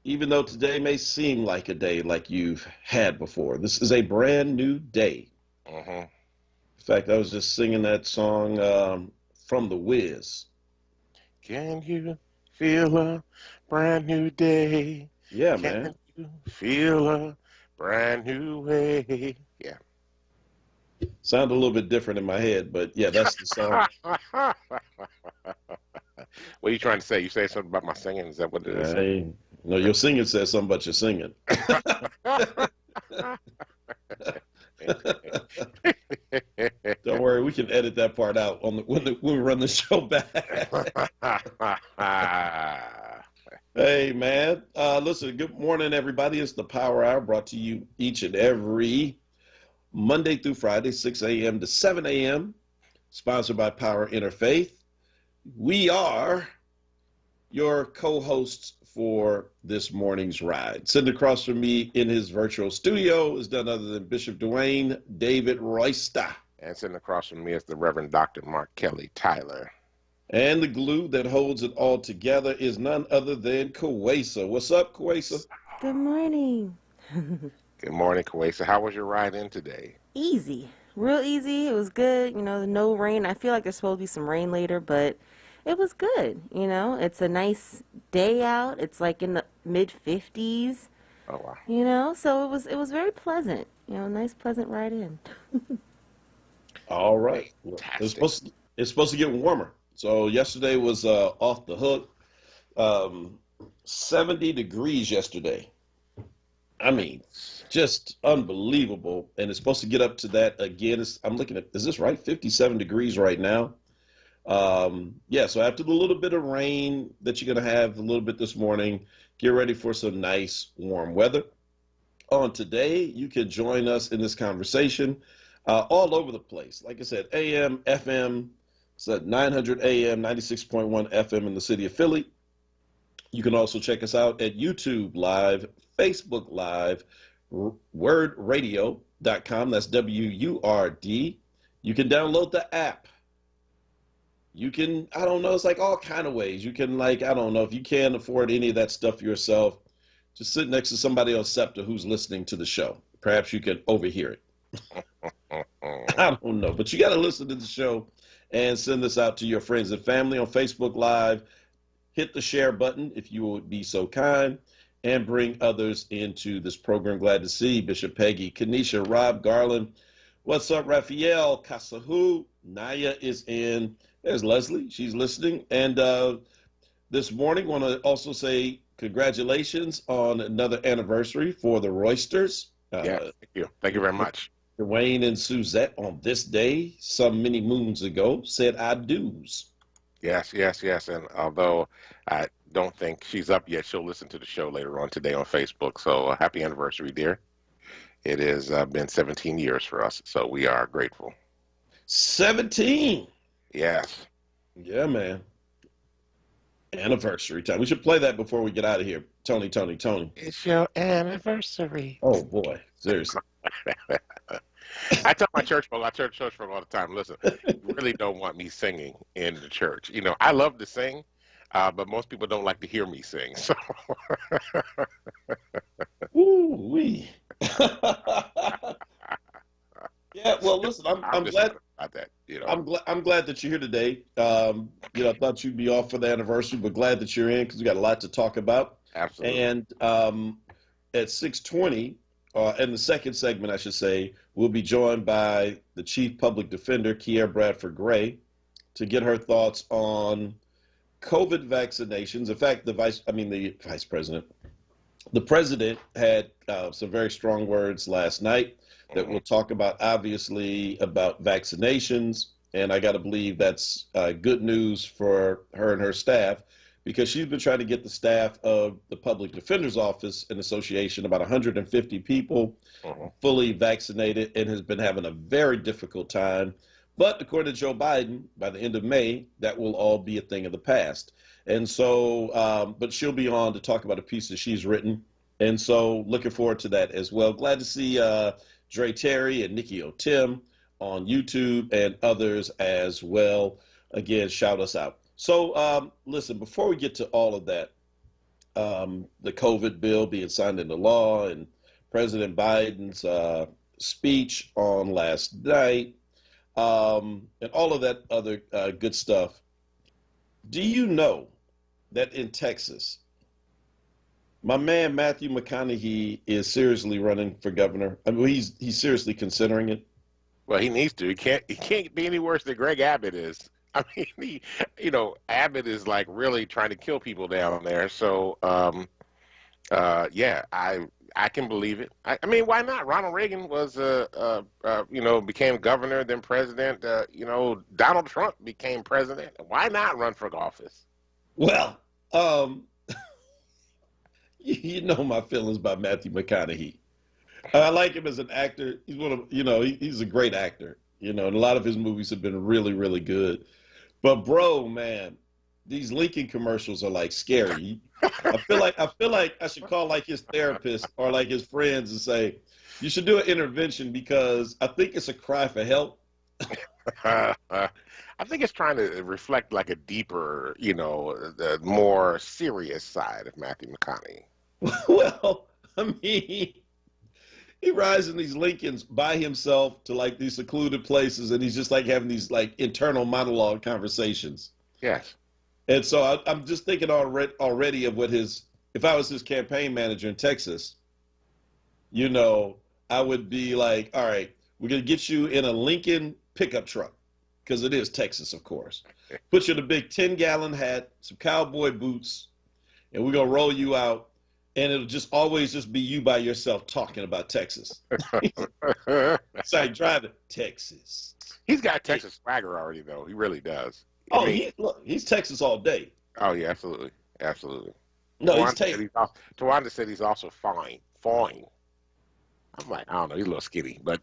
even though today may seem like a day like you've had before. This is a brand new day. Hmm. In fact, I was just singing that song from The Wiz. Can you feel a brand new day? Yeah, Can man. you feel a brand new way? Yeah. Sound a little bit different in my head, but yeah, that's the song. What are you trying to say? You say something about my singing? Is that what it is? I, no, your singing says something about your singing. Don't worry, we can edit that part out on when we run the show back. Hey, man. Listen, good morning, everybody. It's the Power Hour brought to you each and every Monday through Friday, 6 a.m. to 7 a.m., sponsored by Power Interfaith. We are your co-hosts for this morning's ride. Sitting across from me in his virtual studio is none other than Bishop Dwayne David Royster. And sitting across from me is the Reverend Dr. Mark Kelly Tyler. And the glue that holds it all together is none other than Kawesa. What's up, Kawesa? Good morning. Good morning, Kawesa. How was your ride in today? Easy. Real easy. It was good. No rain. I feel like there's supposed to be some rain later, but it was good. It's a nice day out. It's like in the mid 50s, Oh, wow. so it was very pleasant. Nice pleasant ride in. All right. Well, Fantastic. it's supposed to get warmer. So yesterday was off the hook. 70 degrees yesterday. I mean, just unbelievable. And it's supposed to get up to that again. I'm looking at, is this right? 57 degrees right now. Yeah, so after the little bit of rain that you're going to have a little bit this morning, get ready for some nice warm weather. On today, you can join us in this conversation all over the place. Like I said, AM, FM, it's at 900 AM, 96.1 FM in the city of Philly. You can also check us out at YouTube Live, Facebook Live, wordradio.com. That's WURD. You can download the app. You can, I don't know, it's like all kind of ways. You can, like, I don't know, if you can't afford any of that stuff yourself, just sit next to somebody on SEPTA who's listening to the show. Perhaps you can overhear it. I don't know, but you got to listen to the show and send this out to your friends and family on Facebook Live. Hit the share button if you would be so kind and bring others into this program. Glad to see Bishop Peggy, Kanisha, Rob Garland. What's up, Raphael, Kasahu? Naya is in. There's Leslie. She's listening. And this morning, want to also say congratulations on another anniversary for the Roysters. Yeah, thank you. Thank you very much. Dwayne and Suzette on this day, some many moons ago, said I do's. Yes, yes, yes. And although I don't think she's up yet, she'll listen to the show later on today on Facebook. So happy anniversary, dear. It has been 17 years for us, so we are grateful. 17. Yes. Yeah, man. Anniversary time. We should play that before we get out of here. Tony, Tony, Tony. It's your anniversary. Oh, boy. Seriously. I tell my church folk all the time, listen, you really don't want me singing in the church. I love to sing, but most people don't like to hear me sing. So Ooh-wee. Yeah, well, listen, I'm just glad. about that. I'm glad that you're here today. I thought you'd be off for the anniversary, but glad that you're in because we got a lot to talk about. Absolutely. And at 6:20, in the second segment, I should say, we'll be joined by the Chief Public Defender, Kiera Bradford Gray, to get her thoughts on COVID vaccinations. In fact, the vice president, the president had some very strong words last night that we'll talk about, obviously, about vaccinations. And I got to believe that's good news for her and her staff because she's been trying to get the staff of the Public Defender's Office and Association, about 150 people, fully vaccinated, and has been having a very difficult time. But according to Joe Biden, by the end of May, that will all be a thing of the past. And so, but she'll be on to talk about a piece that she's written. And so looking forward to that as well. Glad to see Dre Terry and Nikki O'Tim on YouTube and others as well. Again, shout us out. So listen, before we get to all of that, the COVID bill being signed into law and President Biden's speech on last night, and all of that other good stuff. Do you know that in Texas, my man Matthew McConaughey is seriously running for governor? I mean, he's seriously considering it. Well, he needs to. He can't be any worse than Greg Abbott is. I mean, Abbott is like really trying to kill people down there. So, yeah, I can believe it. I mean, why not? Ronald Reagan was, became governor, then president. Donald Trump became president. Why not run for office? Well, you know my feelings about Matthew McConaughey. I like him as an actor. He's he's a great actor. And a lot of his movies have been really, really good. But bro, man, these Lincoln commercials are like scary. I feel like I should call like his therapist or like his friends and say, you should do an intervention because I think it's a cry for help. I think it's trying to reflect like a deeper, the more serious side of Matthew McConaughey. Well, I mean, he rides in these Lincolns by himself to like these secluded places, and he's just like having these like internal monologue conversations. Yes. And so I'm just thinking already of if I was his campaign manager in Texas, I would be like, all right, we're going to get you in a Lincoln pickup truck, because it is Texas, of course. Put you in a big 10-gallon hat, some cowboy boots, and we're going to roll you out. And it'll just always just be you by yourself talking about Texas. It's like driving Texas. He's got Texas swagger already, though. He really does. Oh, he's Texas all day. Oh, yeah, absolutely. Absolutely. No, Tawanda said he's also fine. Fine. I'm like, I don't know. He's a little skinny, but,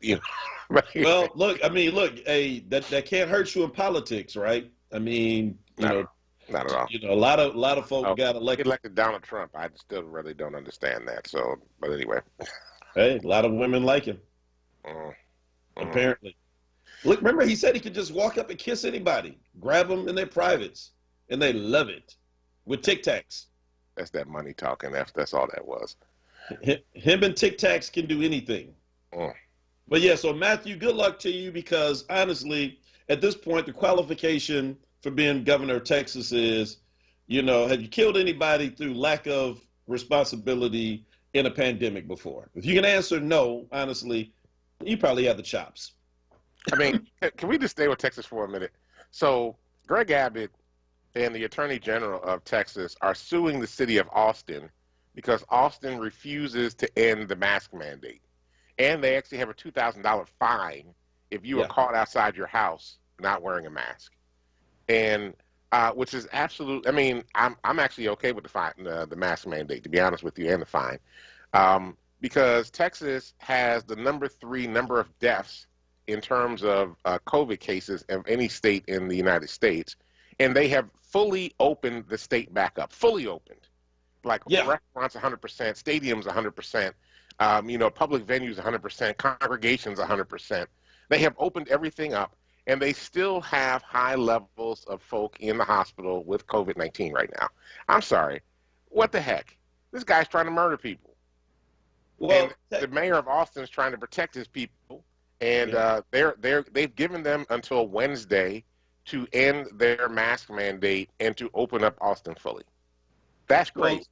Well, look, hey, that can't hurt you in politics, right? I mean, not at all. A lot of folk got elected. Elected Donald Trump. I still really don't understand that. So, but anyway. Hey, a lot of women like him. Apparently. Look, remember he said he could just walk up and kiss anybody, grab them in their privates, and they love it with Tic Tacs. That's that money talking. That's all that was. Him and Tic Tacs can do anything. But yeah, so Matthew, good luck to you, because honestly, at this point, the qualification for being governor of Texas is, have you killed anybody through lack of responsibility in a pandemic before? If you can answer no, honestly, you probably have the chops. I mean, can we just stay with Texas for a minute? So Greg Abbott and the Attorney General of Texas are suing the city of Austin because Austin refuses to end the mask mandate. And they actually have a $2,000 fine if you are caught outside your house not wearing a mask. And which is absolute. I mean, I'm actually okay with the fine, the mask mandate, to be honest with you, and the fine, because Texas has the number 3 number of deaths in terms of COVID cases of any state in the United States, and they have fully opened the state back up, fully opened, like restaurants 100%, stadiums 100%, public venues 100%, congregations 100%. They have opened everything up. And they still have high levels of folk in the hospital with COVID-19 right now. I'm sorry. What the heck? This guy's trying to murder people. Well, and the mayor of Austin is trying to protect his people. And they've given them until Wednesday to end their mask mandate and to open up Austin fully. That's crazy.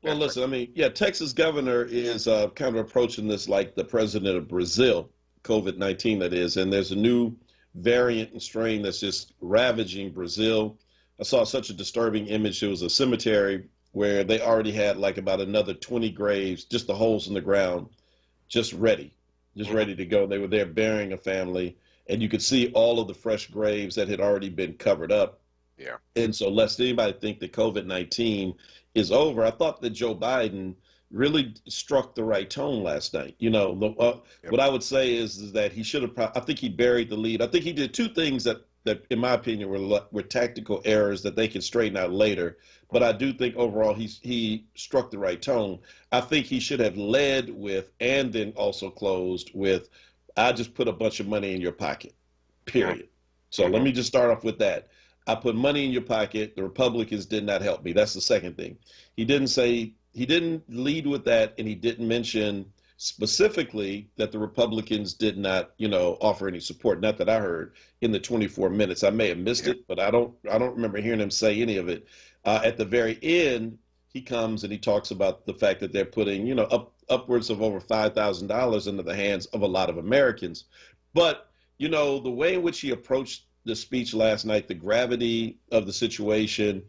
Well, listen, I mean, Texas governor is kind of approaching this like the president of Brazil, COVID-19 that is. And there's a new variant and strain that's just ravaging Brazil. I saw such a disturbing image. It was a cemetery where they already had like about another 20 graves, just the holes in the ground, just ready to go. They were there burying a family, and you could see all of the fresh graves that had already been covered up. Yeah. And so lest anybody think that COVID-19 is over, I thought that Joe Biden really struck the right tone last night. What I would say is that he should have. I think he buried the lead. I think he did 2 things that in my opinion, were tactical errors that they can straighten out later. But I do think overall he struck the right tone. I think he should have led with and then also closed with, I just put a bunch of money in your pocket, period. So let me just start off with that. I put money in your pocket. The Republicans did not help me. That's the second thing. He didn't lead with that, and he didn't mention specifically that the Republicans did not, offer any support. Not that I heard in the 24 minutes. I may have missed it, but I don't remember hearing him say any of it. At the very end, he comes and he talks about the fact that they're putting, upwards of over $5,000 into the hands of a lot of Americans. But, the way in which he approached the speech last night, the gravity of the situation,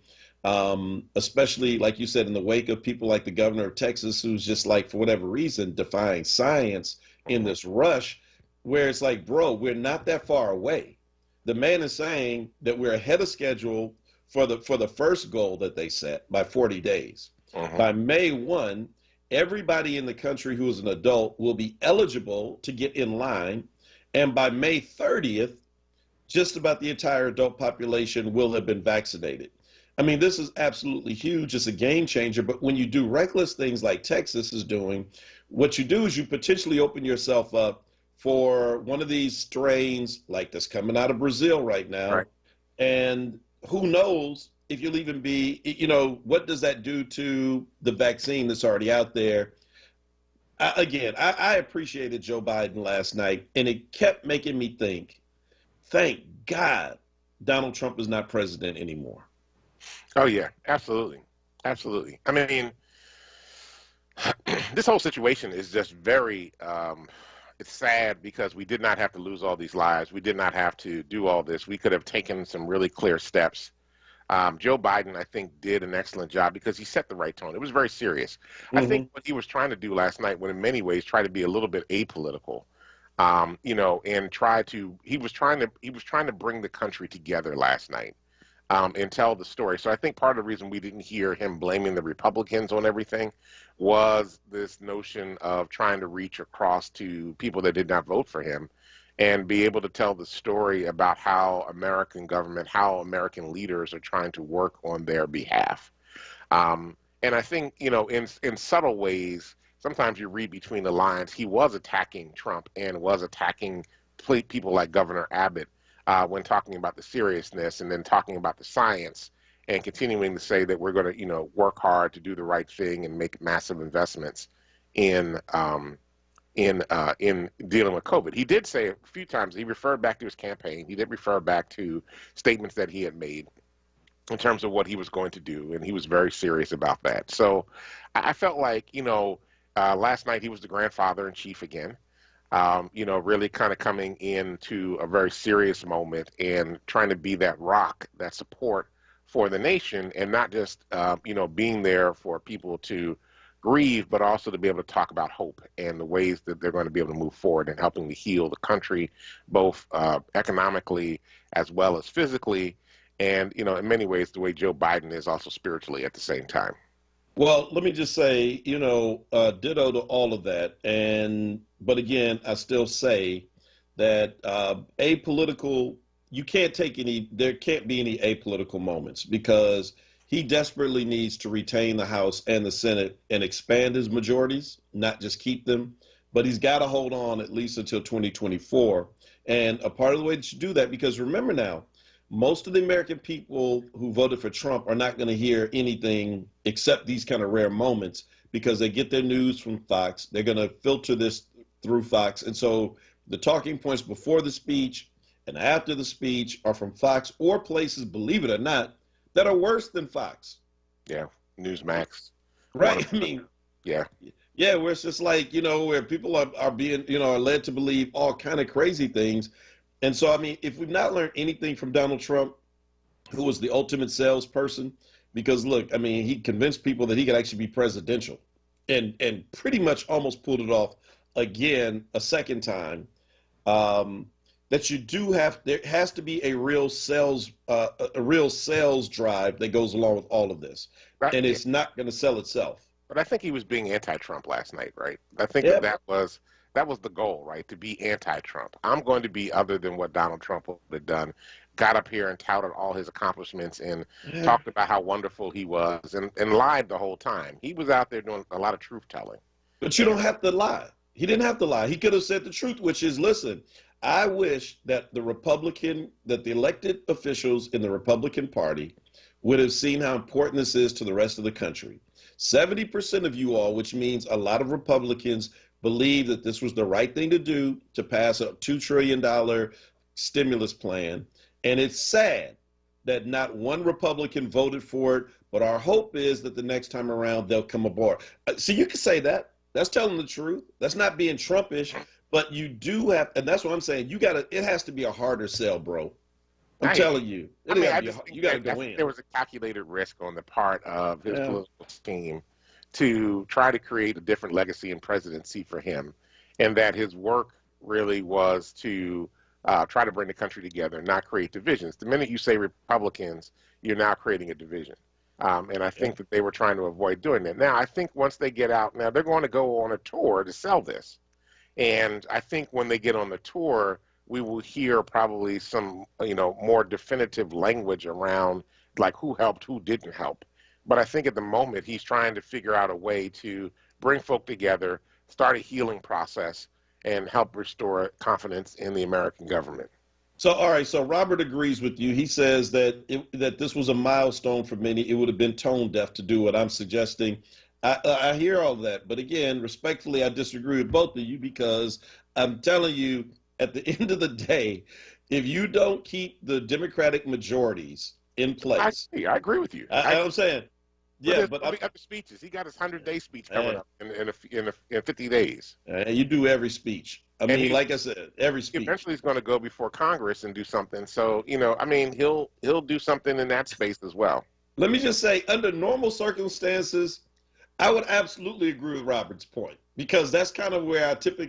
especially, like you said, in the wake of people like the governor of Texas, who's just like, for whatever reason, defying science in this rush, where it's like, bro, we're not that far away. The man is saying that we're ahead of schedule for the first goal that they set by 40 days. By May 1, everybody in the country who is an adult will be eligible to get in line. And by May 30th, just about the entire adult population will have been vaccinated. I mean, this is absolutely huge. It's a game changer. But when you do reckless things like Texas is doing, what you do is you potentially open yourself up for one of these strains like that's coming out of Brazil right now. Right. And who knows if you'll even be, what does that do to the vaccine that's already out there? I appreciated Joe Biden last night, and it kept making me think, thank God Donald Trump is not president anymore. Oh, yeah, absolutely. Absolutely. I mean, this whole situation is just very, it's sad because we did not have to lose all these lives. We did not have to do all this. We could have taken some really clear steps. Joe Biden, I think, did an excellent job because he set the right tone. It was very serious. I think what he was trying to do last night, when in many ways try to be a little bit apolitical, and he was trying to bring the country together last night. And tell the story. So I think part of the reason we didn't hear him blaming the Republicans on everything was this notion of trying to reach across to people that did not vote for him and be able to tell the story about how American government, how American leaders are trying to work on their behalf. And I think, in subtle ways, sometimes you read between the lines, he was attacking Trump and was attacking people like Governor Abbott when talking about the seriousness and then talking about the science and continuing to say that we're going to, work hard to do the right thing and make massive investments in dealing with COVID. He did say a few times, he referred back to his campaign. He did refer back to statements that he had made in terms of what he was going to do, and he was very serious about that. So I felt like, last night he was the grandfather in chief again. Really kind of coming into a very serious moment and trying to be that rock, that support for the nation, and not just, being there for people to grieve, but also to be able to talk about hope and the ways that they're going to be able to move forward and helping to heal the country, both economically as well as physically, and, in many ways, the way Joe Biden is also spiritually at the same time. Well, let me just say, ditto to all of that. But again, I still say that there can't be any apolitical moments because he desperately needs to retain the House and the Senate and expand his majorities, not just keep them. But he's got to hold on at least until 2024. And a part of the way that you do that, because remember now, most of the American people who voted for Trump are not going to hear anything except these kind of rare moments because they get their news from Fox. They're going to filter this through Fox. And so the talking points before the speech and after the speech are from Fox or places, believe it or not, that are worse than Fox. Yeah, Newsmax. Right. I mean, yeah. Yeah, where it's just like, where people are being, are led to believe all kind of crazy things. And so, I mean, if we've not learned anything from Donald Trump, who was the ultimate salesperson, because look, I mean, he convinced people that he could actually be presidential and pretty much almost pulled it off again a second time, that there has to be a real sales drive that goes along with all of this. Right. And it's not going to sell itself. But I think he was being anti-Trump last night, right? I think that was the goal, right? To be anti-Trump. I'm going to be other than what Donald Trump would have done. Got up here and touted all his accomplishments and talked about how wonderful he was and lied the whole time. He was out there doing a lot of truth telling. But you don't have to lie. He didn't have to lie. He could have said the truth, which is, listen, I wish that the elected officials in the Republican Party would have seen how important this is to the rest of the country. 70% of you all, which means a lot of Republicans, believe that this was the right thing to do to pass a $2 trillion stimulus plan. And it's sad that not one Republican voted for it, but our hope is that the next time around they'll come aboard. So you can say that. That's telling the truth. That's not being Trumpish, but you do have, and that's what I'm saying. It has to be a harder sell, bro. I'm telling you. You got to go in. There was a calculated risk on the part of his political team to try to create a different legacy and presidency for him, and that his work really was to try to bring the country together and not create divisions. The minute you say Republicans, you're now creating a division. And I think that they were trying to avoid doing that. Now, I think once they get out, now they're going to go on a tour to sell this. And I think when they get on the tour, we will hear probably some, more definitive language around like who helped, who didn't help. But I think at the moment he's trying to figure out a way to bring folk together, start a healing process, and help restore confidence in the American government. So, all right, so Robert agrees with you. He says that that this was a milestone for many. It would have been tone deaf to do what I'm suggesting. I hear all that, but again, respectfully, I disagree with both of you because I'm telling you, at the end of the day, if you don't keep the Democratic majorities in place, I agree with you. I'm saying, yeah, but other speeches. He got his 100-day speech coming up in 50 days. You do every speech. I mean, like I said, every speech. Eventually, he's going to go before Congress and do something. So, he'll do something in that space as well. Let me just say, under normal circumstances, I would absolutely agree with Robert's point because that's kind of where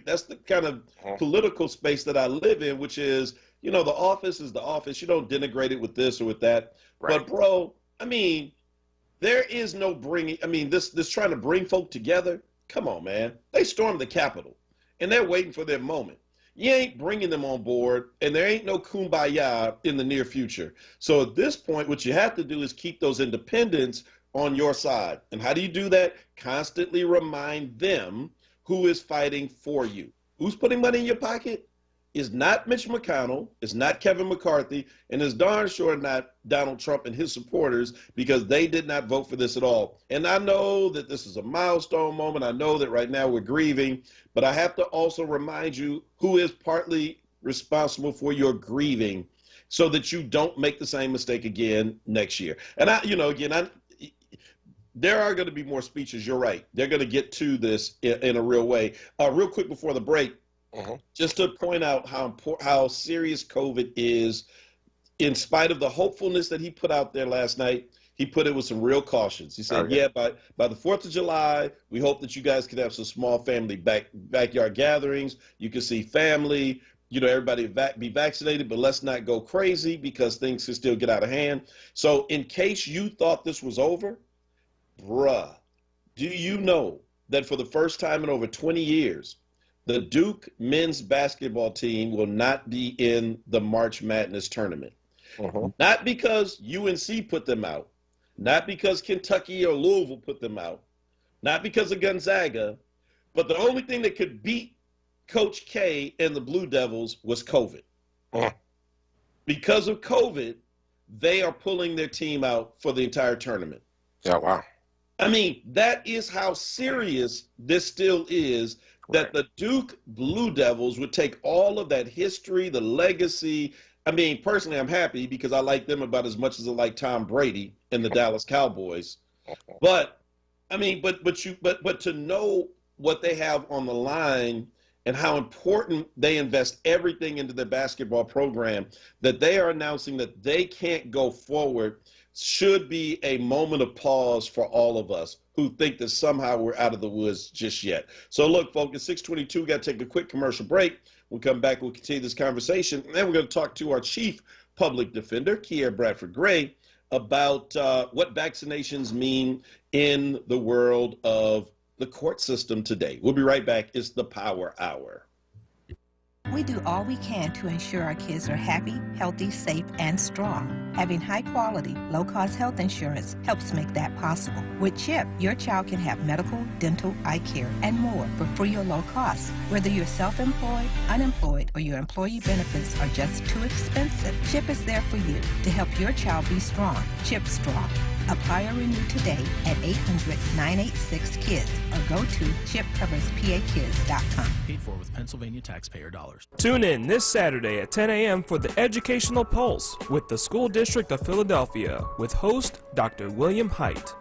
that's the kind of political space that I live in, which is, the office is the office. You don't denigrate it with this or with that. Right. But, bro, there is no bringing. This trying to bring folk together. Come on, man. They stormed the Capitol. And they're waiting for their moment. You ain't bringing them on board, and there ain't no kumbaya in the near future. So at this point, what you have to do is keep those independents on your side. And how do you do that? Constantly remind them who is fighting for you. Who's putting money in your pocket? Is not Mitch McConnell, it's not Kevin McCarthy, and it's darn sure not Donald Trump and his supporters because they did not vote for this at all. And I know that this is a milestone moment. I know that right now we're grieving, but I have to also remind you who is partly responsible for your grieving so that you don't make the same mistake again next year. And there are going to be more speeches. You're right. They're going to get to this in a real way. Real quick before the break, just to point out how serious COVID is, in spite of the hopefulness that he put out there last night, he put it with some real cautions. He said, by the 4th of July, we hope that you guys could have some small family backyard gatherings. You can see family, everybody be vaccinated, but let's not go crazy because things can still get out of hand. So in case you thought this was over, bruh, do you know that for the first time in over 20 years, the Duke men's basketball team will not be in the March Madness tournament? Not because UNC put them out, not because Kentucky or Louisville put them out, not because of Gonzaga, but the only thing that could beat Coach K and the Blue Devils was COVID. Because of COVID, they are pulling their team out for the entire tournament. Yeah, wow. That is how serious this still is, that the Duke Blue Devils would take all of that history, the legacy. Personally, I'm happy because I like them about as much as I like Tom Brady and the Dallas Cowboys. But to know what they have on the line and how important they invest everything into their basketball program, that they are announcing that they can't go forward, should be a moment of pause for all of us who think that somehow we're out of the woods just yet. So look, folks, it's 6:22. We've got to take a quick commercial break. We'll come back. We'll continue this conversation. And then we're going to talk to our chief public defender, Kiera Bradford Gray, about what vaccinations mean in the world of the court system today. We'll be right back. It's the Power Hour. We do all we can to ensure our kids are happy, healthy, safe, and strong. Having high-quality, low-cost health insurance helps make that possible. With CHIP, your child can have medical, dental, eye care, and more for free or low cost. Whether you're self-employed, unemployed, or your employee benefits are just too expensive, CHIP is there for you to help your child be strong. CHIP Strong. Apply or renew today at 800-986-KIDS or go to chipcoverspakids.com. Paid for with Pennsylvania taxpayer dollars. Tune in this Saturday at 10 a.m. for the Educational Pulse with the School District of Philadelphia with host Dr. William Haidt.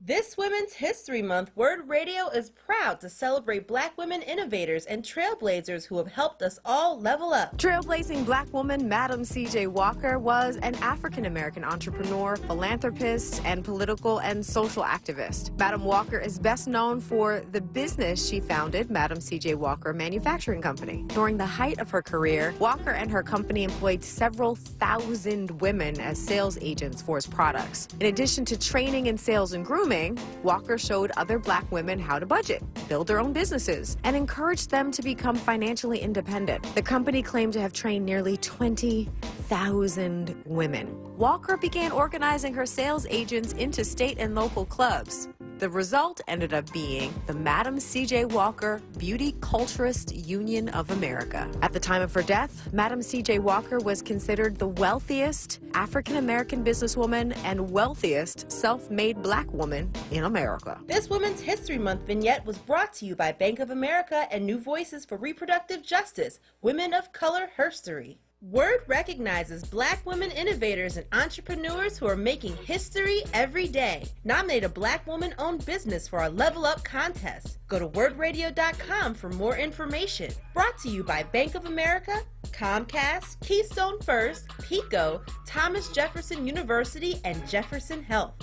This Women's History Month, WURD Radio is proud to celebrate Black women innovators and trailblazers who have helped us all level up. Trailblazing Black woman Madam C.J. Walker was an African-American entrepreneur, philanthropist, and political and social activist. Madam Walker is best known for the business she founded, Madam C.J. Walker Manufacturing Company. During the height of her career, Walker and her company employed several thousand women as sales agents for its products. In addition to training in sales and grooming, Walker showed other Black women how to budget, build their own businesses, and encouraged them to become financially independent. The company claimed to have trained nearly 20,000 women. Walker began organizing her sales agents into state and local clubs. The result ended up being the Madam C.J. Walker Beauty Culturist Union of America. At the time of her death, Madam C.J. Walker was considered the wealthiest African-American businesswoman and wealthiest self-made Black woman in America. This Women's History Month vignette was brought to you by Bank of America and New Voices for Reproductive Justice, Women of Color Herstory. WURD recognizes Black women innovators and entrepreneurs who are making history every day. Nominate a Black woman-owned business for our Level Up contest. Go to wordradio.com for more information. Brought to you by Bank of America, Comcast, Keystone First, PICO, Thomas Jefferson University, and Jefferson Health.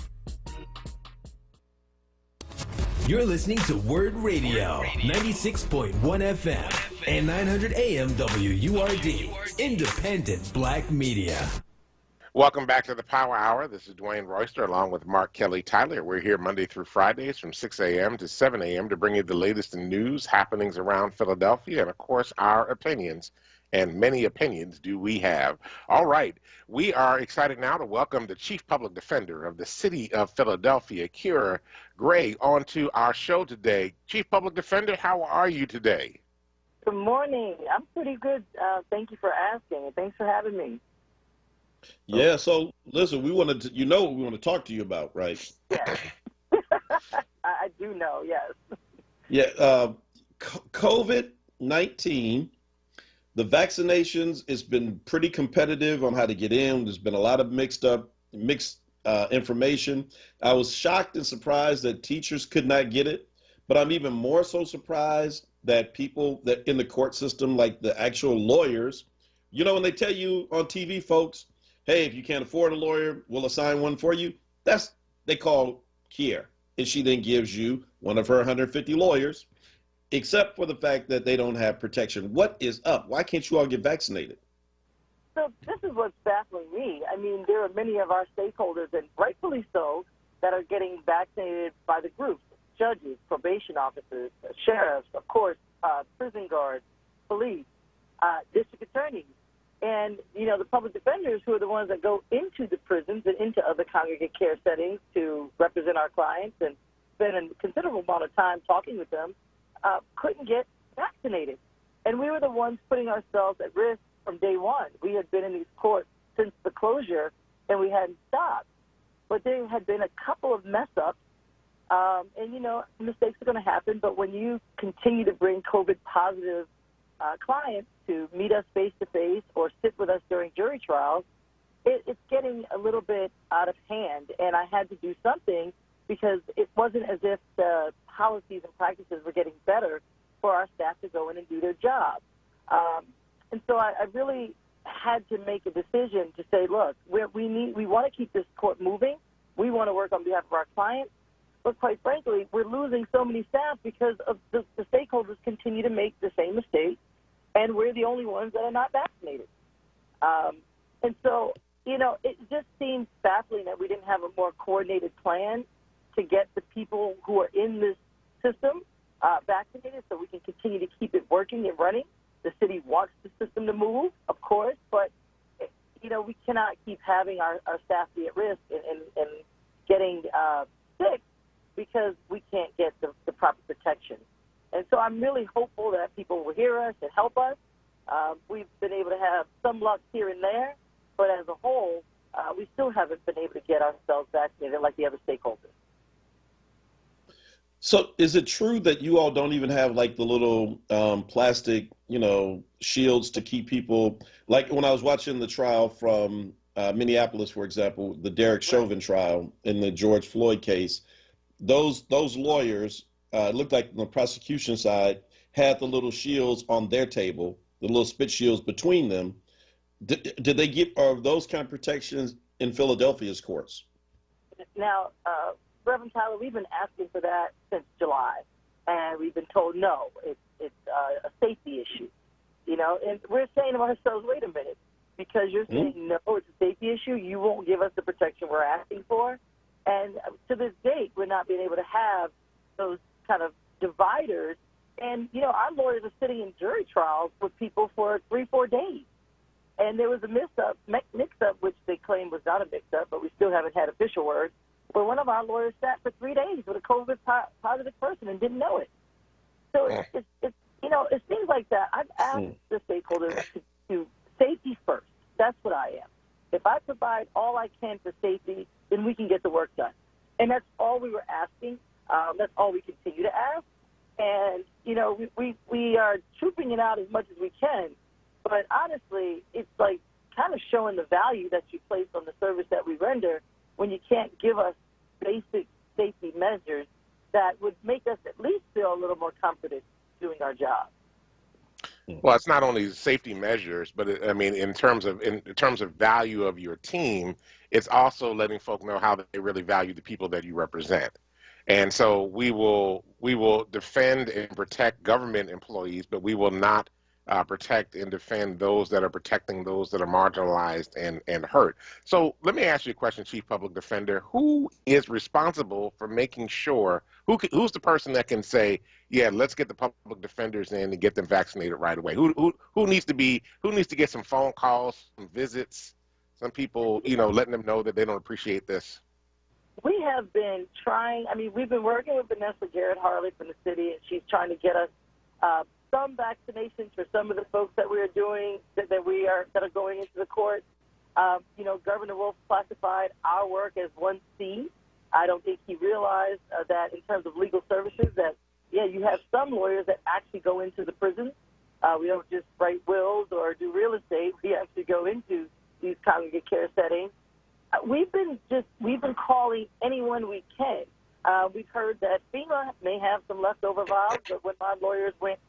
You're listening to WURD Radio, 96.1 FM and 900 AM WURD, independent Black media. Welcome back to the Power Hour. This is Dwayne Royster along with Mark Kelly Tyler. We're here Monday through Fridays from 6 a.m. to 7 a.m. to bring you the latest in news, happenings around Philadelphia, and, of course, our opinions. And many opinions do we have. All right, we are excited now to welcome the Chief Public Defender of the City of Philadelphia, Kiera Gray, onto our show today. Chief Public Defender, how are you today? Good morning. I'm pretty good. Thank you for asking, and thanks for having me. Yeah, so listen, we wanted to, you know what we want to talk to you about, right? Yes. I do know, yes. Yeah, COVID-19, the vaccinations, it's been pretty competitive on how to get in. There's been a lot of mixed information. I was shocked and surprised that teachers could not get it, but I'm even more so surprised that people that in the court system, like the actual lawyers, you know, when they tell you on TV, folks, hey, if you can't afford a lawyer, we'll assign one for you. That's, they call Kiera. And she then gives you one of her 150 lawyers, except for the fact that they don't have protection. What is up? Why can't you all get vaccinated? So this is what's baffling me. I mean, there are many of our stakeholders, and rightfully so, that are getting vaccinated by the groups, judges, probation officers, sheriffs, of course, prison guards, police, district attorneys, and, you know, the public defenders who are the ones that go into the prisons and into other congregate care settings to represent our clients and spend a considerable amount of time talking with them, couldn't get vaccinated. And we were the ones putting ourselves at risk from day one. We had been in these courts since the closure, and we hadn't stopped. But there had been a couple of mess-ups, and, you know, mistakes are going to happen, but when you continue to bring COVID-positive clients to meet us face-to-face or sit with us during jury trials, it's getting a little bit out of hand, and I had to do something because it wasn't as if the policies and practices were getting better for our staff to go in and do their job. And so I really had to make a decision to say, look, we want to keep this court moving. We want to work on behalf of our clients. But quite frankly, we're losing so many staff because of the stakeholders continue to make the same mistakes, and we're the only ones that are not vaccinated. And so, you know, it just seems baffling that we didn't have a more coordinated plan to get the people who are in this system vaccinated so we can continue to keep it working and running. The city wants the system to move, of course, but, we cannot keep having our staff be at risk and getting sick because we can't get the proper protection. And so I'm really hopeful that people will hear us and help us. We've been able to have some luck here and there, but as a whole, we still haven't been able to get ourselves vaccinated like the other stakeholders. So is it true that you all don't even have like the little plastic, shields to keep people, like when I was watching the trial from Minneapolis, for example, the Derek Chauvin trial in the George Floyd case, those lawyers, it looked like on the prosecution side, had the little shields on their table, the little spit shields between them. Did they get those kind of protections in Philadelphia's courts? Now, Reverend Tyler, we've been asking for that since July, and we've been told no, it's a safety issue, and we're saying to ourselves, wait a minute, because you're saying no, it's a safety issue, you won't give us the protection we're asking for, and to this date, we're not being able to have those kind of dividers, and, our lawyers are sitting in jury trials with people for 3-4 days, and there was a mix-up, which they claim was not a mix-up, but we still haven't had official word, where one of our lawyers sat for 3 days with a COVID positive person and didn't know it. So it's things like that. I've asked the stakeholders to safety first. That's what I am. If I provide all I can for safety, then we can get the work done. And that's all we were asking. That's all we continue to ask. And, we are trooping it out as much as we can. But honestly, it's like kind of showing the value that you place on the service that we render when you can't give us basic safety measures that would make us at least feel a little more confident doing our job. Well, it's not only safety measures, but in terms of value of your team, it's also letting folk know how they really value the people that you represent. And so we will defend and protect government employees, but we will not protect and defend those that are protecting those that are marginalized and hurt. So let me ask you a question, Chief Public Defender. Who is responsible for making sure, who's the person that can say, yeah, let's get the public defenders in and get them vaccinated right away? Who needs to get some phone calls, some visits, some people, letting them know that they don't appreciate this? We have been trying, we've been working with Vanessa Garrett Harley from the city, and she's trying to get us some vaccinations for some of the folks that we are doing, that are going into the court. Governor Wolf classified our work as 1C. I don't think he realized that in terms of legal services that, you have some lawyers that actually go into the prisons. We don't just write wills or do real estate. We actually go into these congregate care settings. We've been calling anyone we can. We've heard that FEMA may have some leftover vials, but when my lawyers went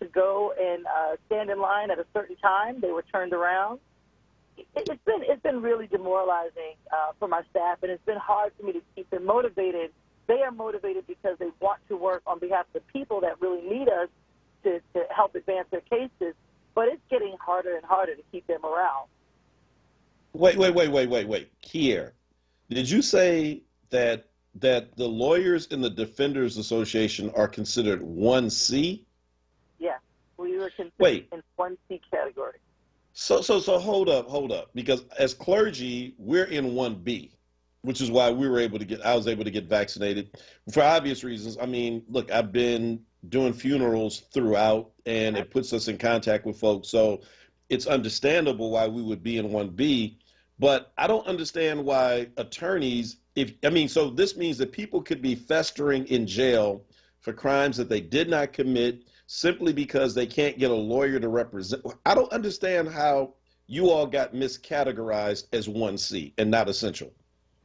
to go and stand in line at a certain time, they were turned around. It's been really demoralizing for my staff, and it's been hard for me to keep them motivated. They are motivated because they want to work on behalf of the people that really need us to help advance their cases, but it's getting harder and harder to keep their morale. Wait. Kier, did you say that the lawyers in the Defenders Association are considered 1C? Yeah, we were considered in 1C category. So hold up, because as clergy, we're in 1B, which is why I was able to get vaccinated for obvious reasons. Look, I've been doing funerals throughout, and it puts us in contact with folks. So it's understandable why we would be in 1B, but I don't understand why attorneys, so this means that people could be festering in jail for crimes that they did not commit simply because they can't get a lawyer to represent. I don't understand how you all got miscategorized as 1C and not essential.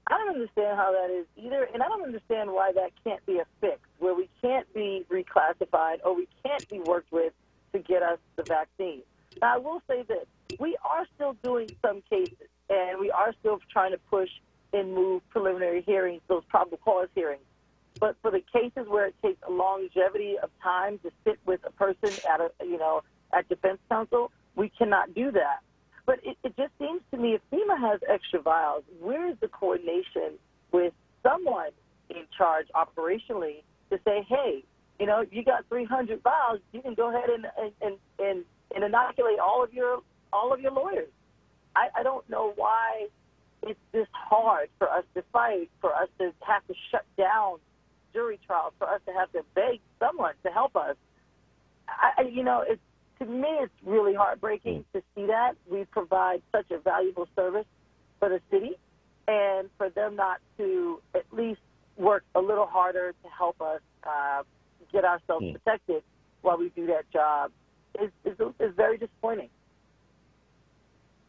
I don't understand how that is either, and I don't understand why that can't be a fix, where we can't be reclassified or we can't be worked with to get us the vaccine. Now, I will say this. We are still doing some cases, and we are still trying to push and move preliminary hearings, those probable cause hearings. But for the cases where it takes a longevity of time to sit with a person at defense counsel, we cannot do that. But it just seems to me if FEMA has extra vials, where is the coordination with someone in charge operationally to say, hey, You know, you got 300 vials, you can go ahead and inoculate all of your lawyers. I don't know why it's this hard for us to fight, for us to have to shut down jury trials, for us to have to beg someone to help us. To me, it's really heartbreaking to see that. We provide such a valuable service for the city, and for them not to at least work a little harder to help us get ourselves protected while we do that job is very disappointing.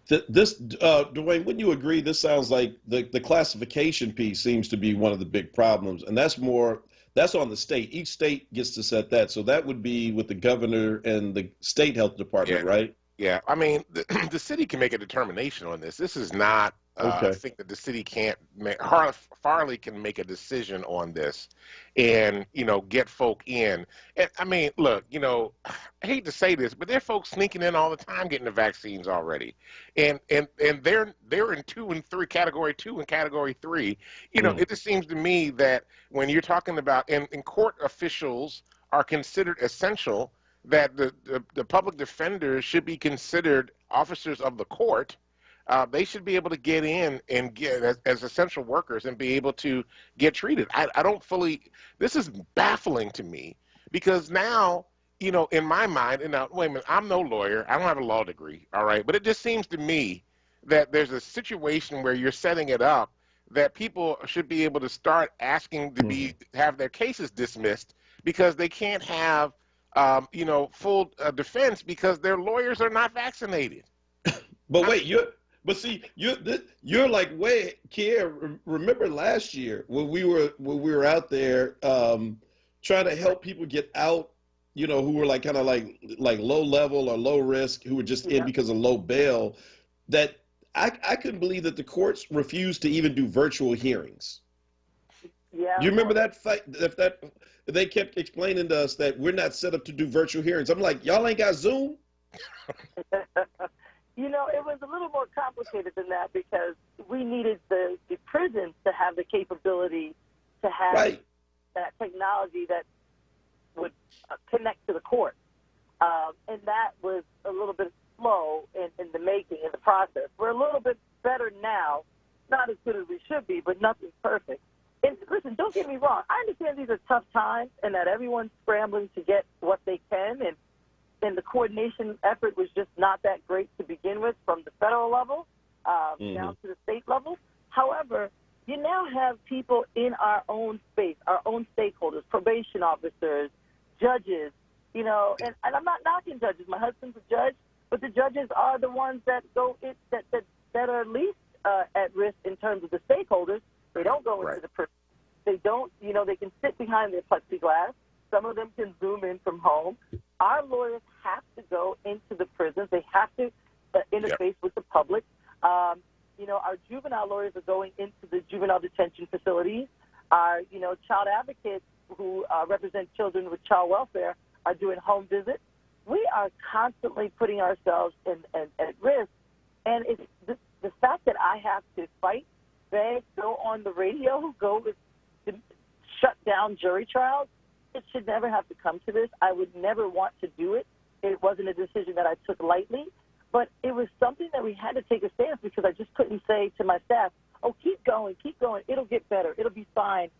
Dwayne, wouldn't you agree? This sounds like the classification piece seems to be one of the big problems, and that's on the state. Each state gets to set that, so that would be with the governor and the state health department, right? Yeah, I mean, the city can make a determination on this. This is not a thing that the city can't make. Farley can make a decision on this and, get folk in. And, I mean, look, I hate to say this, but there are folks sneaking in all the time getting the vaccines already. And they're in 2 and 3, category 2 and category 3. It just seems to me that when you're talking about, and court officials are considered essential, that the public defenders should be considered officers of the court. They should be able to get in and get as essential workers and be able to get treated. I don't fully, this is baffling to me because now, in my mind, and now, wait a minute, I'm no lawyer. I don't have a law degree, all right? But it just seems to me that there's a situation where you're setting it up that people should be able to start asking to have their cases dismissed because they can't have full defense because their lawyers are not vaccinated. But wait, you're like, wait, Kier, remember last year when we were out there trying to help people get out, who were like kind of like low level or low risk, who were just in because of low bail, that I couldn't believe that the courts refused to even do virtual hearings. Yeah. You remember that fight? That they kept explaining to us that we're not set up to do virtual hearings. I'm like, y'all ain't got Zoom? It was a little more complicated than that because we needed the prisons to have the capability to have that technology that would connect to the court. And that was a little bit slow in the making, in the process. We're a little bit better now, not as good as we should be, but nothing's perfect. And listen, don't get me wrong. I understand these are tough times and that everyone's scrambling to get what they can, and the coordination effort was just not that great to begin with from the federal level down to the state level. However, you now have people in our own space, our own stakeholders, probation officers, judges, and I'm not knocking judges. My husband's a judge, but the judges are the ones that go in, that are least at risk in terms of the stakeholders. They don't go into the prison. They don't, they can sit behind their plexiglass. Some of them can Zoom in from home. Our lawyers have to go into the prisons. They have to interface with the public. Our juvenile lawyers are going into the juvenile detention facilities. Our, child advocates who represent children with child welfare are doing home visits. We are constantly putting ourselves at risk. And it's the fact that I have to fight, beg, go on the radio, go to shut down jury trials, it should never have to come to this. I would never want to do it. It wasn't a decision that I took lightly, but it was something that we had to take a stance because I just couldn't say to my staff, oh, keep going, it'll get better, it'll be fine.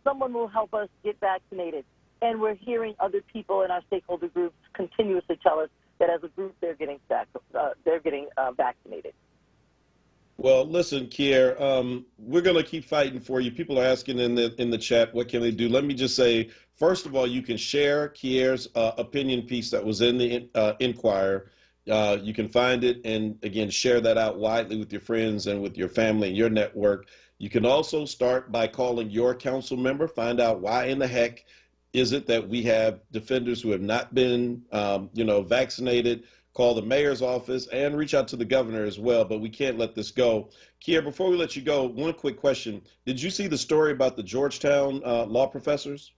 Someone will help us get vaccinated. And we're hearing other people in our stakeholder groups continuously tell us that as a group they're getting vaccinated. Well, listen, Kier, we're going to keep fighting for you. People are asking in the chat, what can they do? Let me just say, first of all, you can share Kier's opinion piece that was in the Inquirer. You can find it and, again, share that out widely with your friends and with your family and your network. You can also start by calling your council member, find out why in the heck is it that we have defenders who have not been, vaccinated. Call the mayor's office and reach out to the governor as well, but we can't let this go. Kier, before we let you go, one quick question. Did you see the story about the Georgetown law professors?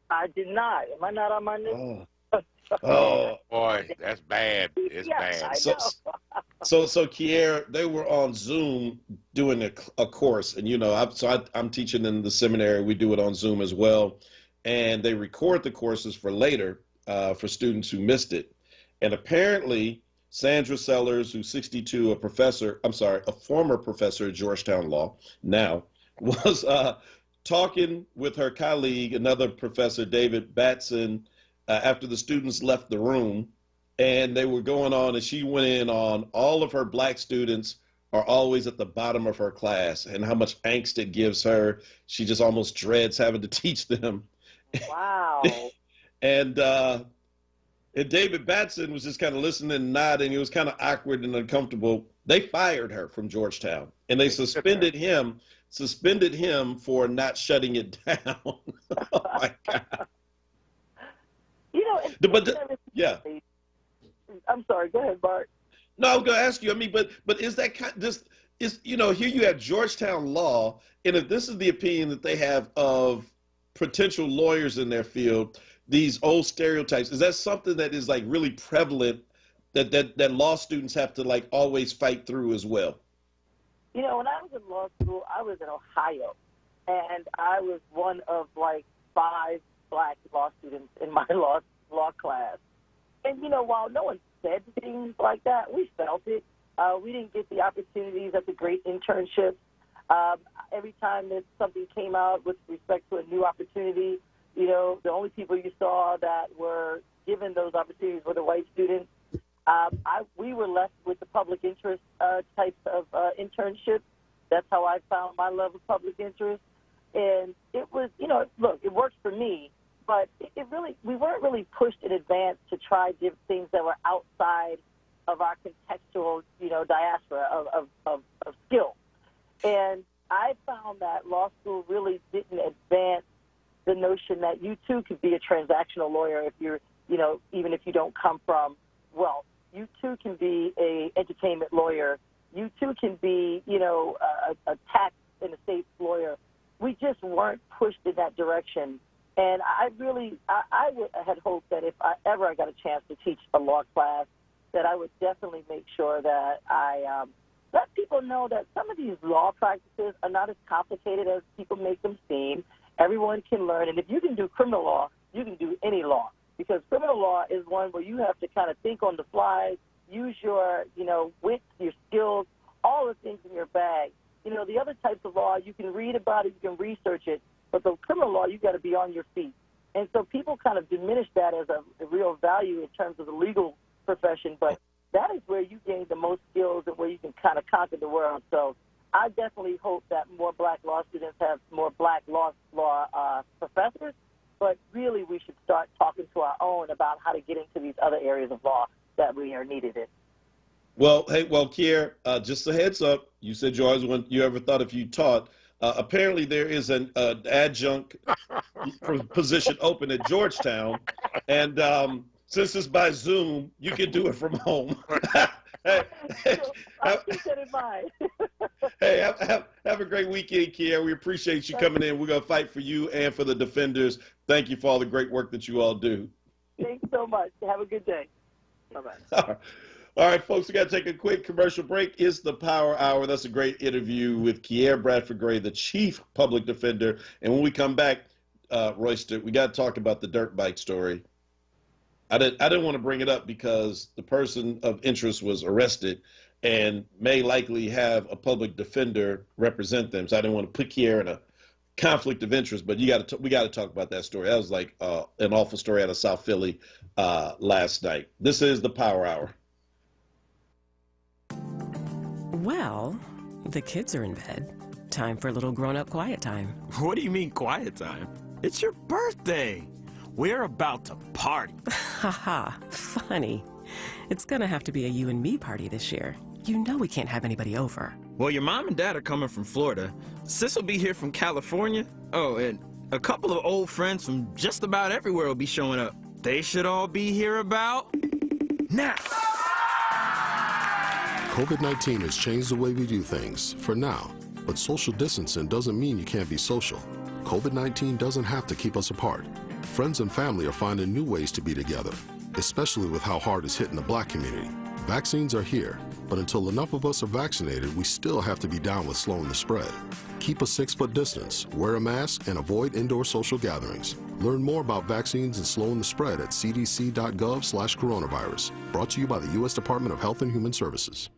I did not. Am I not on my news? Oh, boy, that's bad. It's bad. So Kier, they were on Zoom doing a course, and I'm teaching in the seminary. We do it on Zoom as well. and they record the courses for later for students who missed it. And apparently, Sandra Sellers, who's 62, a former professor at Georgetown Law now, was talking with her colleague, another professor, David Batson, after the students left the room, and they were going on, and she went in on all of her black students are always at the bottom of her class and how much angst it gives her. She just almost dreads having to teach them. Wow. And David Batson was just kind of listening and nodding. He was kind of awkward and uncomfortable. They fired her from Georgetown, and they suspended him for not shutting it down. Oh my God. Yeah. I'm sorry. Go ahead, Bart. No, I was going to ask you. I mean, but is that here you have Georgetown Law, and if this is the opinion that they have of potential lawyers in their field, these old stereotypes, is that something that is like really prevalent that law students have to like always fight through as well? When I was in law school, I was in Ohio, and I was one of like 5 black law students in my law class. And, while no one said things like that, we felt it. We didn't get the opportunities at the great internships. Every time that something came out with respect to a new opportunity, the only people you saw that were given those opportunities were the white students. We were left with the public interest types of internships. That's how I found my love of public interest. And it was, look, it worked for me, but we weren't really pushed in advance to try things that were outside of our contextual, diaspora of skill. And I found that law school really didn't advance the notion that you too could be a transactional lawyer if you're, even if you don't come from wealth. You too can be a entertainment lawyer. You too can be, a tax and estate lawyer. We just weren't pushed in that direction. And I had hoped that if I got a chance to teach a law class, that I would definitely make sure that I let people know that some of these law practices are not as complicated as people make them seem. Everyone can learn. And if you can do criminal law, you can do any law. Because criminal law is one where you have to kind of think on the fly, use your, wit, your skills, all the things in your bag. The other types of law, you can read about it, you can research it, but the criminal law, you got to be on your feet. And so people kind of diminish that as a real value in terms of the legal profession, but that is where you gain the most skills and where you can kind of conquer the world. So I definitely hope that more black law students have more black law professors, but really we should start talking to our own about how to get into these other areas of law that we are needed in. Well, Kier, just a heads up. You said you ever thought if you taught. Apparently, there is an adjunct position open at Georgetown, and since it's by Zoom, you can do it from home. I'll keep that in mind. Hey, have a great weekend, Kier. We appreciate you coming in. We're going to fight for you and for the defenders. Thank you for all the great work that you all do. Thanks so much. Have a good day. Bye-bye. All right, folks, we got to take a quick commercial break. It's the Power Hour. That's a great interview with Kier Bradford Gray, the Chief Public Defender. And when we come back, Royster, we got to talk about the dirt bike story. I didn't want to bring it up because the person of interest was arrested and may likely have a public defender represent them. So I didn't want to put Kier in a conflict of interest, but we got to talk about that story. That was like an awful story out of South Philly last night. This is the Power Hour. Well, the kids are in bed. Time for a little grown-up quiet time. What do you mean quiet time? It's your birthday. We're about to party. Haha, funny. It's gonna have to be a you and me party this year. You know we can't have anybody over. Well, your mom and dad are coming from Florida. Sis will be here from California. Oh, and a couple of old friends from just about everywhere will be showing up. They should all be here about now. COVID-19 has changed the way we do things, for now. But social distancing doesn't mean you can't be social. COVID-19 doesn't have to keep us apart. Friends and family are finding new ways to be together, especially with how hard it's hitting the Black community. Vaccines are here, but until enough of us are vaccinated, we still have to be down with slowing the spread. Keep a 6-foot distance, wear a mask, and avoid indoor social gatherings. Learn more about vaccines and slowing the spread at cdc.gov/coronavirus. Brought to you by the U.S. Department of Health and Human Services.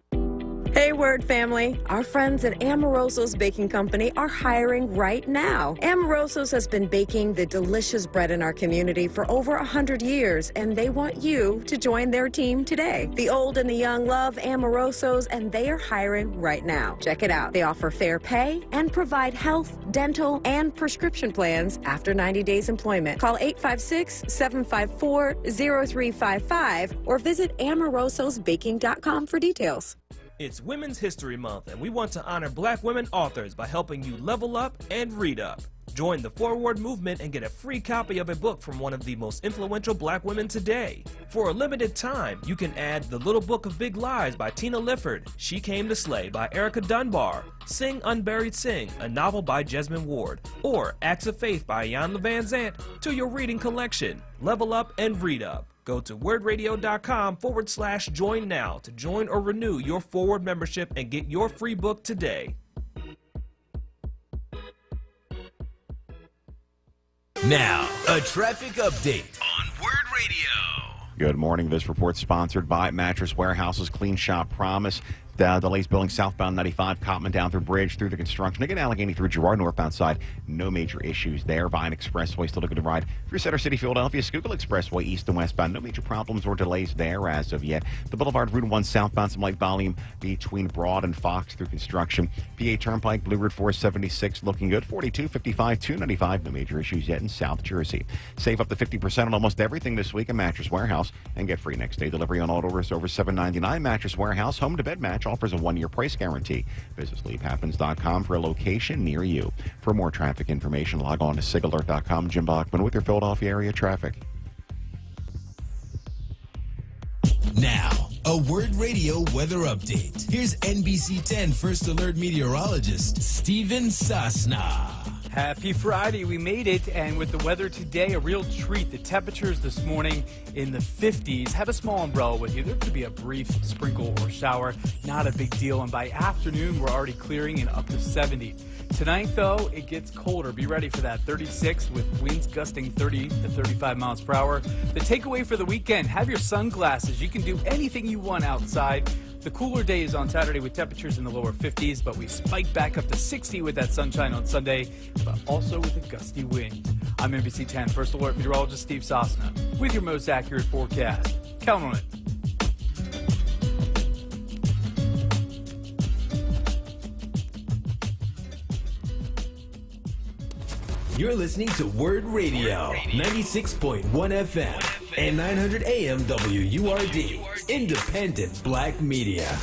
Hey, WURD family. Our friends at Amoroso's Baking Company are hiring right now. Amoroso's has been baking the delicious bread in our community for over 100 years, and they want you to join their team today. The old and the young love Amoroso's, and they are hiring right now. Check it out. They offer fair pay and provide health, dental, and prescription plans after 90 days employment. Call 856-754-0355 or visit amorososbaking.com for details. It's Women's History Month, and we want to honor Black women authors by helping you level up and read up. Join the Forward movement and get a free copy of a book from one of the most influential Black women today. For a limited time, you can add The Little Book of Big Lies by Tina Lifford, She Came to Slay by Erica Dunbar, Sing Unburied Sing, a novel by Jesmyn Ward, or Acts of Faith by Jan Van Zant to your reading collection. Level up and read up. Go to wordradio.com/join now to join or renew your Forward membership and get your free book today. Now, a traffic update on WURD Radio. Good morning. This report sponsored by Mattress Warehouse's Clean Shop Promise. Delays building southbound 95, Cotman down through Bridge through the construction. Again, Allegheny through Girard northbound side. No major issues there. Vine Expressway still looking to ride through Center City, Philadelphia. Schuylkill Expressway east and westbound. No major problems or delays there as of yet. The Boulevard Route 1 southbound, some light volume between Broad and Fox through construction. PA Turnpike, Blue Route 476 looking good. 42, 55, 295. No major issues yet in South Jersey. Save up to 50% on almost everything this week at Mattress Warehouse and get free next day delivery on all orders over $7.99. Mattress Warehouse home to bed match offers a 1-year price guarantee. Visit sleephappens.com for a location near you. For more traffic information, log on to sigalert.com. Jim Bachman with your Philadelphia area traffic. Now, a WURD Radio weather update. Here's NBC 10 First Alert meteorologist Steven Sosna. Happy Friday, we made it, and with the weather today, a real treat. The temperatures this morning in the 50s. Have a small umbrella with you. There could be a brief sprinkle or shower, not a big deal, and by afternoon, we're already clearing and up to 70. Tonight, though, it gets colder. Be ready for that. 36 with winds gusting 30 to 35 miles per hour. The takeaway for the weekend, have your sunglasses. You can do anything you want outside. The cooler days on Saturday with temperatures in the lower 50s, but we spike back up to 60 with that sunshine on Sunday, but also with a gusty wind. I'm NBC 10 First Alert meteorologist Steve Sosna with your most accurate forecast. Count on it. You're listening to WURD Radio, 96.1 FM and 900 AM WURD, independent Black media.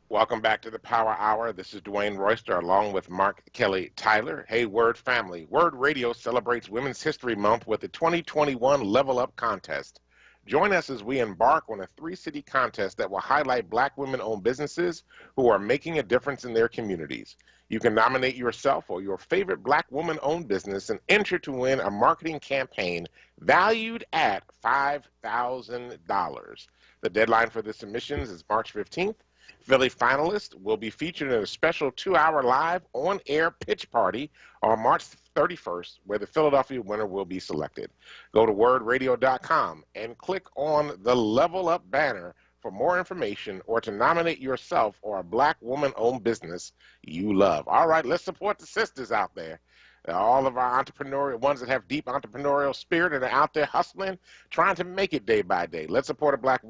Welcome back to the Power Hour. This is Dwayne Royster along with Mark Kelly Tyler. Hey, WURD family. WURD Radio celebrates Women's History Month with the 2021 Level Up Contest. Join us as we embark on a 3-city contest that will highlight Black women-owned businesses who are making a difference in their communities. You can nominate yourself or your favorite Black woman-owned business and enter to win a marketing campaign valued at $5,000. The deadline for the submissions is March 15th. Philly finalists will be featured in a special 2-hour live on-air pitch party on March 31st, where the Philadelphia winner will be selected. Go to wordradio.com and click on the Level Up banner for more information or to nominate yourself or a Black woman-owned business you love. All right, let's support the sisters out there. All of our entrepreneurial ones that have deep entrepreneurial spirit and are out there hustling, trying to make it day by day. Let's support a Black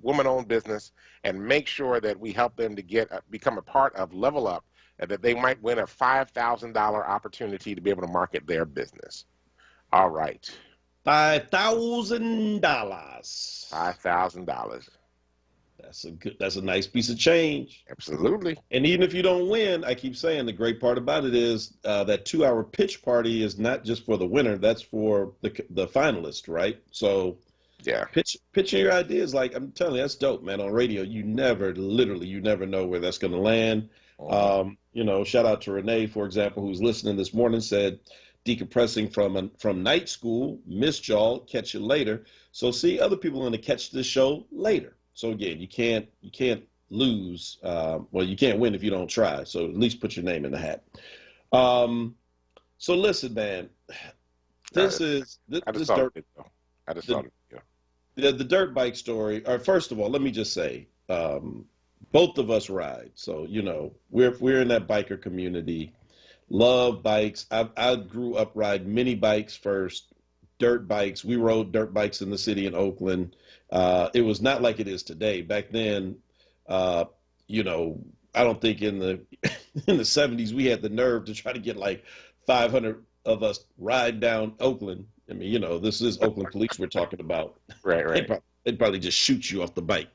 woman-owned business and make sure that we help them to become a part of Level Up, and that they might win a $5,000 opportunity to be able to market their business. All right. $5,000. $5,000. That's a nice piece of change. Absolutely. And even if you don't win, I keep saying the great part about it is that 2-hour pitch party is not just for the winner. That's for the finalist, right? So yeah, pitching your ideas, like I'm telling you, that's dope, man. On radio, you never know where that's going to land. Shout out to Renee, for example, who's listening this morning, said decompressing from night school, missed y'all, catch you later. So see, other people are going to catch this show later. So again, you can't lose. Well, you can't win if you don't try. So at least put your name in the hat. So listen, man, this I just this saw dirt. it, though. I just saw it. The dirt bike story. First of all, let me just say, both of us ride, so you know we're in that biker community. Love bikes. I grew up riding mini bikes first, dirt bikes. We rode dirt bikes in the city in Oakland. It was not like it is today. Back then, you know, I don't think in the in the 70s we had the nerve to try to get like 500 of us ride down Oakland. I mean, you know, this is Oakland police we're talking about. Right. They'd probably just shoot you off the bike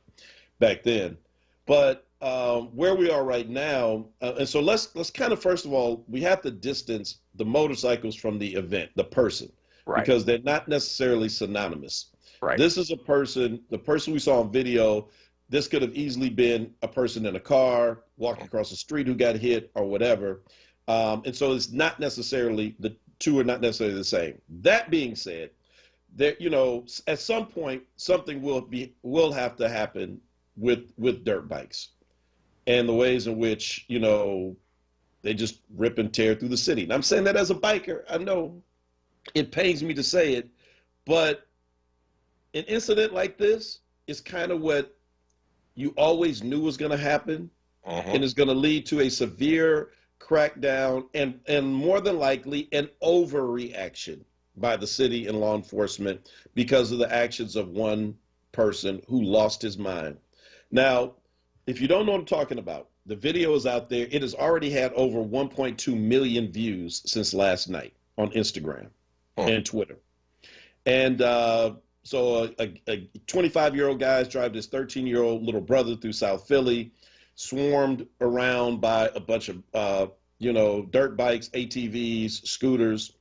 back then. But where we are right now, and so let's kind of, first of all, we have to distance the motorcycles from the event, the person, because they're not necessarily synonymous. This is a person, the person we saw on video. This could have easily been a person in a car walking across the street who got hit or whatever. And so it's not necessarily, the two are not necessarily the same. That being said, there, you know, at some point something will have to happen with dirt bikes and the ways in which, you know, they just rip and tear through the city. And I'm saying that as a biker. I know it pains me to say it, but an incident like this is kind of what you always knew was going to happen, and it's going to lead to a severe crackdown and more than likely an overreaction by the city and law enforcement because of the actions of one person who lost his mind. Now, if you don't know what I'm talking about, the video is out there. It has already had over 1.2 million views since last night on Instagram and Twitter. And so a 25-year-old guy is driving his 13-year-old little brother through South Philly, swarmed around by a bunch of, you know, dirt bikes, ATVs, scooters.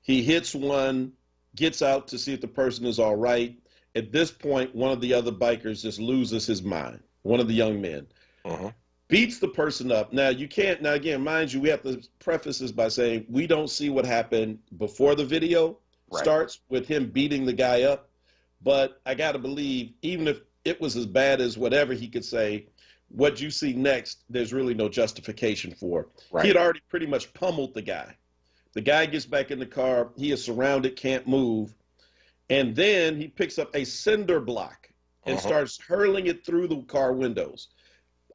He hits one, gets out to see if the person is all right. At this point, one of the other bikers just loses his mind, one of the young men. Beats the person up. Now, you can't, now again, mind you, we have to preface this by saying we don't see what happened before the video starts with him beating the guy up. But I got to believe, even if it was as bad as whatever he could say, what you see next, there's really no justification for. He had already pretty much pummeled the guy. The guy gets back in the car. He is surrounded, can't move. And then he picks up a cinder block and starts hurling it through the car windows.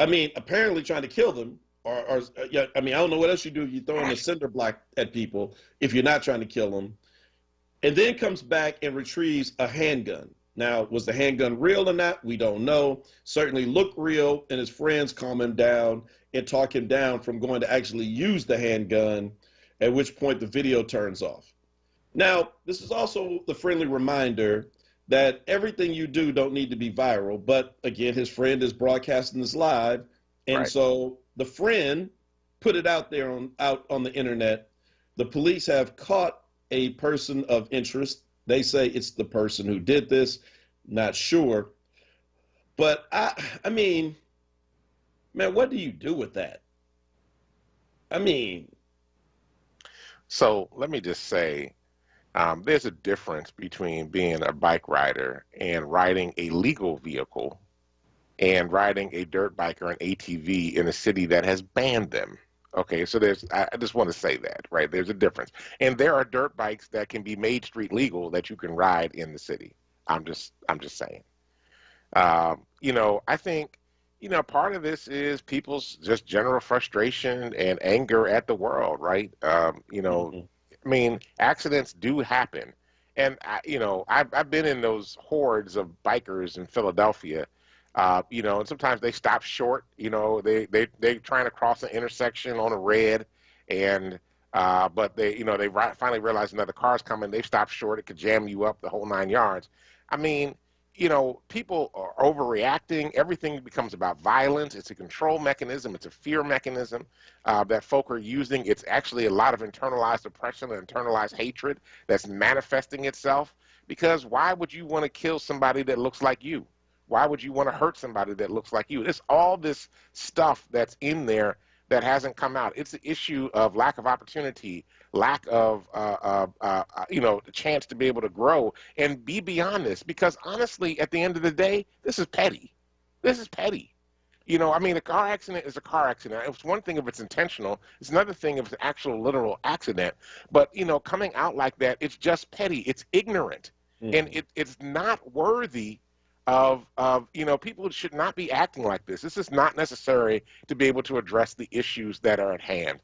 I mean, apparently trying to kill them. Or yeah, I mean, I don't know what else you do if you're throwing a cinder block at people if you're not trying to kill them. And then comes back and retrieves a handgun. Now, was the handgun real or not? We don't know. Certainly looked real, and his friends calm him down and talk him down from going to actually use the handgun, at which point the video turns off. Now, this is also the friendly reminder that everything you do don't need to be viral. But again, his friend is broadcasting this live, and so the friend put it out there out on the internet. The police have caught a person of interest. They say it's the person who did this. Not sure. But I mean, man, what do you do with that? I mean. So let me just say, there's a difference between being a bike rider and riding a legal vehicle and riding a dirt bike or an ATV in a city that has banned them. Okay, so I just want to say that, right? There's a difference. And there are dirt bikes that can be made street legal that you can ride in the city. I'm just saying. You know, I think, you know, part of this is people's just general frustration and anger at the world, right? You know, I mean, accidents do happen. And, you know, I've been in those hordes of bikers in Philadelphia. You know, and sometimes they stop short. You know, they're trying to cross an intersection on a red, and but they, you know, they finally realize another car's coming. They stop short. It could jam you up, the whole 9 yards. I mean, you know, people are overreacting. Everything becomes about violence. It's a control mechanism. It's a fear mechanism that folk are using. It's actually a lot of internalized oppression and internalized hatred that's manifesting itself. Because why would you want to kill somebody that looks like you? Why would you want to hurt somebody that looks like you? It's all this stuff that's in there that hasn't come out. It's the issue of lack of opportunity, lack of, you know, the chance to be able to grow and be beyond this. Because honestly, at the end of the day, this is petty. This is petty. You know, I mean, a car accident is a car accident. It's one thing if it's intentional. It's another thing if it's an actual literal accident. But, you know, coming out like that, it's just petty. It's ignorant. And it's not worthy of, you know, people should not be acting like this. This is not necessary to be able to address the issues that are at hand.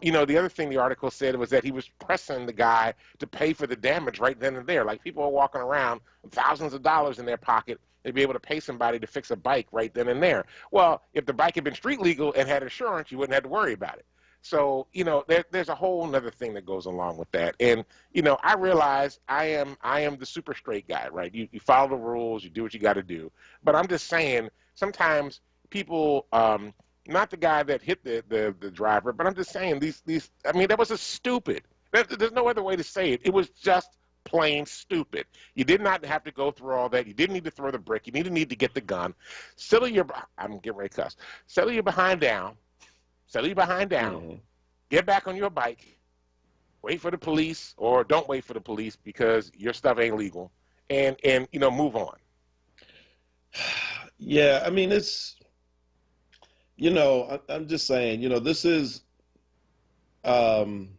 You know, the other thing the article said was that he was pressing the guy to pay for the damage right then and there. Like, people are walking around with thousands of dollars in their pocket. They'd be able to pay somebody to fix a bike right then and there. Well, if the bike had been street legal and had insurance, you wouldn't have to worry about it. So, you know, there's a whole other thing that goes along with that. And, you know, I realize I am the super straight guy, right? You follow the rules, you do what you got to do. But I'm just saying, sometimes people, not the guy that hit the driver, but I'm just saying these. I mean, that was a stupid. There's no other way to say it. It was just plain stupid. You did not have to go through all that. You didn't need to throw the brick. You didn't need to get the gun. I'm getting ready to cuss. Settle your behind down. Settle your behind down. Get back on your bike. Wait for the police, or don't wait for the police because your stuff ain't legal. And you know, move on. Yeah, I mean, it's, you know, I'm just saying, you know, this is, and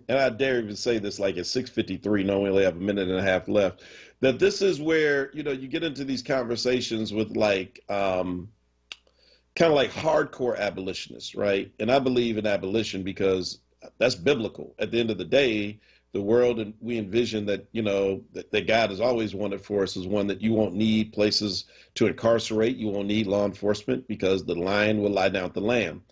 I dare even say this like at 6:53, no, we only have a minute and a half left, that this is where, you know, you get into these conversations with like, kind of like hardcore abolitionists, right? And I believe in abolition because that's biblical. At the end of the day, the world and we envision that, you know, that God has always wanted for us is one that you won't need places to incarcerate. You won't need law enforcement because the lion will lie down with the lamb.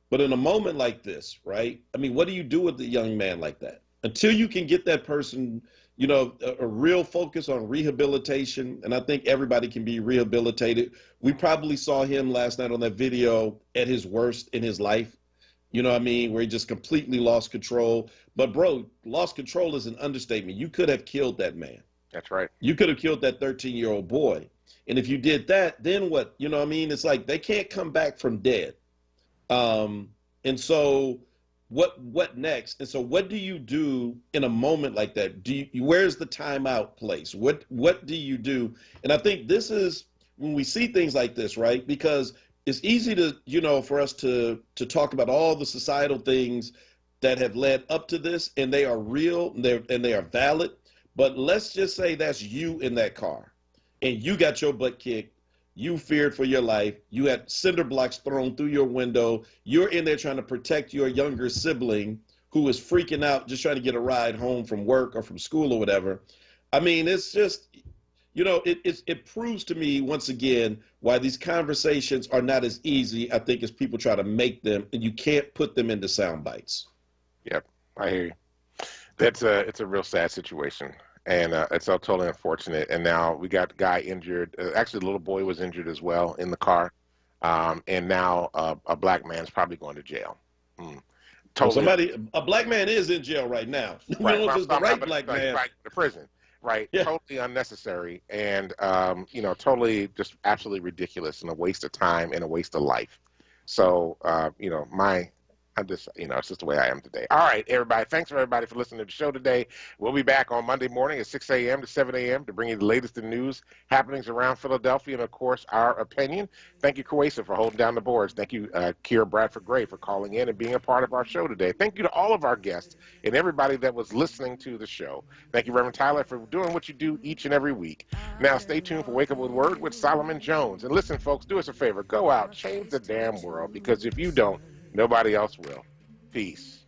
But in a moment like this, right? I mean, what do you do with a young man like that? Until you can get that person, you know, a real focus on rehabilitation, and I think everybody can be rehabilitated. We probably saw him last night on that video at his worst in his life. You know what I mean? Where he just completely lost control. But, bro, lost control is an understatement. You could have killed that man. That's right. You could have killed that 13-year-old boy. And if you did that, then what? You know what I mean? It's like they can't come back from dead. And so what next? And so what do you do in a moment like that? Where's the timeout place? What do you do? And I think this is when we see things like this, right? Because it's easy to, you know, for us to talk about all the societal things that have led up to this, and they are real, and they are valid. But let's just say that's you in that car, and you got your butt kicked. You feared for your life. You had cinder blocks thrown through your window. You're in there trying to protect your younger sibling who is freaking out, just trying to get a ride home from work or from school or whatever. I mean, it's just, you know, it proves to me once again why these conversations are not as easy, I think, as people try to make them, and you can't put them into sound bites. Yep, I hear you. It's a real sad situation. And it's so totally unfortunate. And now we got the guy injured. Actually, the little boy was injured as well in the car. And now a black man's probably going to jail. Totally. A black man is in jail right now. Right, We don't know if it's the right black man. Right, the prison. Right, Yeah. Totally unnecessary. And, you know, totally just absolutely ridiculous and a waste of time and a waste of life. So, you know, I'm just, you know, it's just the way I am today. All right, everybody. Thanks for everybody for listening to the show today. We'll be back on Monday morning at 6 a.m. to 7 a.m. to bring you the latest in news happenings around Philadelphia and, of course, our opinion. Thank you, Kwesa, for holding down the boards. Thank you, Kira Bradford Gray, for calling in and being a part of our show today. Thank you to all of our guests and everybody that was listening to the show. Thank you, Reverend Tyler, for doing what you do each and every week. Now, stay tuned for Wake Up with Word with Solomon Jones. And listen, folks, do us a favor. Go out, change the damn world, because if you don't, nobody else will. Peace.